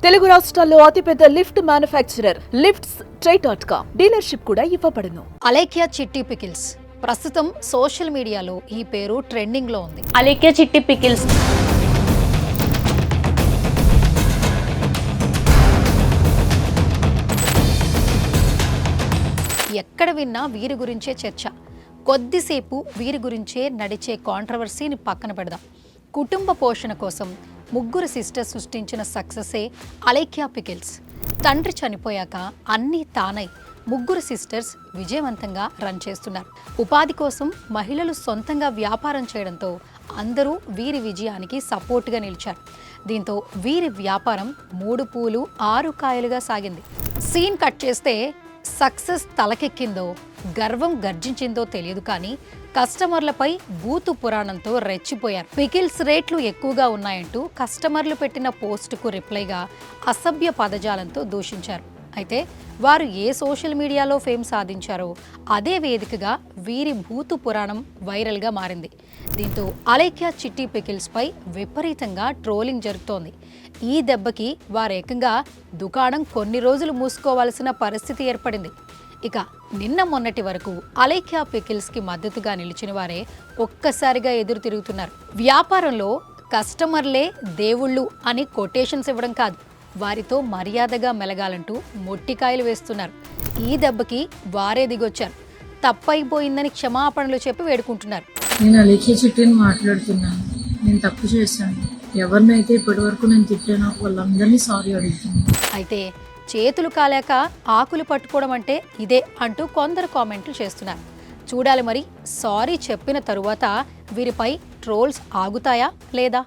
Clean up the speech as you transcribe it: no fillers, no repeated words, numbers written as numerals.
తెలుగు రాష్ట్రాల్లో అతిపెద్ద lift manufacturer lifts ట్రై.com dealership కూడా ఇవ్వబడును. అలేఖ్య చిట్టి పికిల్స్ ప్రస్తుతం సోషల్ మీడియాలో ఈ పేరు ట్రెండింగ్ లో ఉంది. అలేఖ్య చిట్టి పికిల్స్ ఎక్కడ విన్నా వీరి గురించే చర్చ. కొద్దిసేపు వీరి గురించే నడిచే కాంట్రవర్సీని పక్కన పెడదాం. కుటుంబ పోషణ కోసం ముగ్గురు సిస్టర్స్ సృష్టించిన సక్సెసే అలేఖ్య పికిల్స్. తండ్రి చనిపోయాక అన్నీ తానై ముగ్గురు సిస్టర్స్ విజయవంతంగా రన్ చేస్తున్నారు. ఉపాధి కోసం మహిళలు సొంతంగా వ్యాపారం చేయడంతో అందరూ వీరి విజయానికి సపోర్ట్గా నిలిచారు. దీంతో వీరి వ్యాపారం 3 పూలు 6 కాయలుగా సాగింది. సీన్ కట్ చేస్తే సక్సెస్ తలకెక్కిందో గర్వం గర్జించిందో తెలియదు, కానీ కస్టమర్లపై బూతు పురాణంతో రెచ్చిపోయారు. పికిల్స్ రేట్లు ఎక్కువగా ఉన్నాయంటూ కస్టమర్లు పెట్టిన పోస్టుకు రిప్లైగా అసభ్య పదజాలంతో దూషించారు. అయితే వారు ఏ సోషల్ మీడియాలో ఫేమ్ సాధించారో అదే వేదికగా వీరి భూతు పురాణం వైరల్గా మారింది. దీంతో అలేఖ్య చిట్టి పికిల్స్ పై విపరీతంగా ట్రోలింగ్ జరుగుతోంది. ఈ దెబ్బకి వారేకంగా దుకాణం కొన్ని రోజులు మూసుకోవాల్సిన పరిస్థితి ఏర్పడింది. ఇక నిన్న మొన్నటి వరకు అలేఖ్య పికిల్స్కి మద్దతుగా నిలిచిన వారే ఒక్కసారిగా ఎదురు తిరుగుతున్నారు. వ్యాపారంలో కస్టమర్లే దేవుళ్ళు అని కొటేషన్స్ ఇవ్వడం కాదు, వారితో మర్యాదగా మెలగాలంటూ మొట్టికాయలు వేస్తున్నారు. ఈ దెబ్బకి వారే దిగొచ్చారు. తప్పైపోయిందని క్షమాపణలు చెప్పి వేడుకుంటున్నారు. నేను అలేఖ్య చిట్టిని మాట్లాడుతున్నాను. నేను తప్పు చేశాను. ఎవరినైతే ఇప్పటి వరకు నేను తిట్టానో వాళ్ళందరినీ సారీ అడుగుతున్నాను. అయితే చేతులు కాలేక ఆకులు పట్టుకోవడం అంటే ఇదే అంటూ కొందరు కామెంట్లు చేస్తున్నారు. చూడాలి మరి సారీ చెప్పిన తరువాత వీరిపై ట్రోల్స్ ఆగుతాయా లేదా?